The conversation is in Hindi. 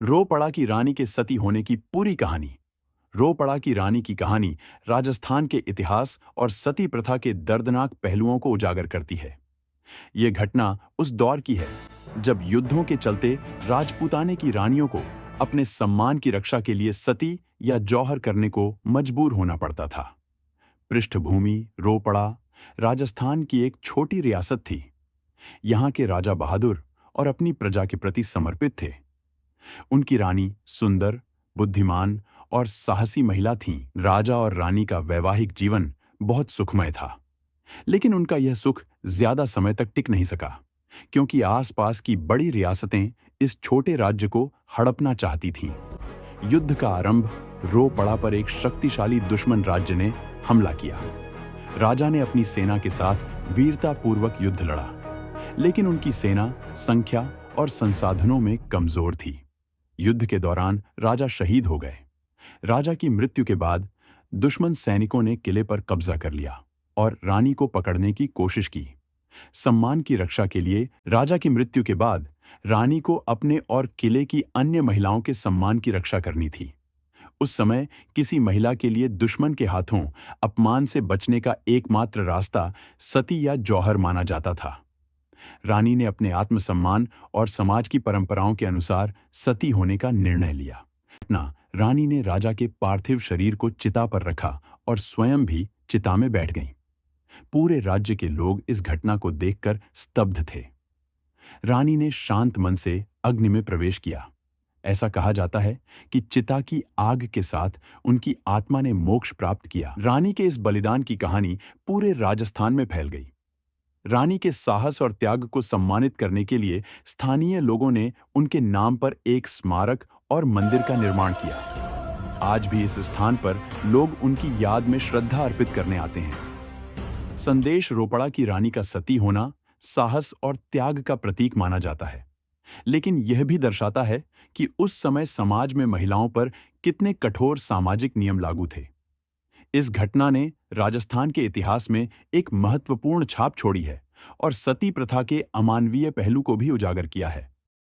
रोपड़ा की रानी के सती होने की पूरी कहानी। रोपड़ा की रानी की कहानी राजस्थान के इतिहास और सती प्रथा के दर्दनाक पहलुओं को उजागर करती है। ये घटना उस दौर की है जब युद्धों के चलते राजपूताने की रानियों को अपने सम्मान की रक्षा के लिए सती या जौहर करने को मजबूर होना पड़ता था। पृष्ठभूमि रोपड़ा राजस्थान की एक छोटी रियासत थी। यहाँ के राजा बहादुर और अपनी प्रजा के प्रति समर्पित थे। उनकी रानी सुंदर, बुद्धिमान और साहसी महिला थीं। राजा और रानी का वैवाहिक जीवन बहुत सुखमय था, लेकिन उनका यह सुख ज्यादा समय तक टिक नहीं सका, क्योंकि आसपास की बड़ी रियासतें इस छोटे राज्य को हड़पना चाहती थीं। युद्ध का आरंभ रोपड़ा पर एक शक्तिशाली दुश्मन राज्य ने हमला किया। राजा ने अपनी सेना के साथ वीरतापूर्वक युद्ध लड़ा, लेकिन उनकी सेना संख्या और संसाधनों में कमजोर थी। युद्ध के दौरान राजा शहीद हो गए। राजा की मृत्यु के बाद दुश्मन सैनिकों ने किले पर कब्जा कर लिया और रानी को पकड़ने की कोशिश की। सम्मान की रक्षा के लिए राजा की मृत्यु के बाद रानी को अपने और किले की अन्य महिलाओं के सम्मान की रक्षा करनी थी। उस समय किसी महिला के लिए दुश्मन के हाथों अपमान से बचने का एकमात्र रास्ता सती या जौहर माना जाता था। रानी ने अपने आत्मसम्मान और समाज की परंपराओं के अनुसार सती होने का निर्णय लिया। ना, रानी ने राजा के पार्थिव शरीर को चिता पर रखा और स्वयं भी चिता में बैठ गईं। पूरे राज्य के लोग इस घटना को देखकर स्तब्ध थे। रानी ने शांत मन से अग्नि में प्रवेश किया। ऐसा कहा जाता है कि चिता की आग के साथ उनकी आत्मा ने मोक्ष प्राप्त किया। रानी के इस बलिदान की कहानी पूरे राजस्थान में फैल गई। रानी के साहस और त्याग को सम्मानित करने के लिए स्थानीय लोगों ने उनके नाम पर एक स्मारक और मंदिर का निर्माण किया। आज भी इस स्थान पर लोग उनकी याद में श्रद्धा अर्पित करने आते हैं। संदेश रोपड़ा की रानी का सती होना साहस और त्याग का प्रतीक माना जाता है, लेकिन यह भी दर्शाता है कि उस समय समाज में महिलाओं पर कितने कठोर सामाजिक नियम लागू थे। इस घटना ने राजस्थान के इतिहास में एक महत्वपूर्ण छाप छोड़ी है और सती प्रथा के अमानवीय पहलू को भी उजागर किया है।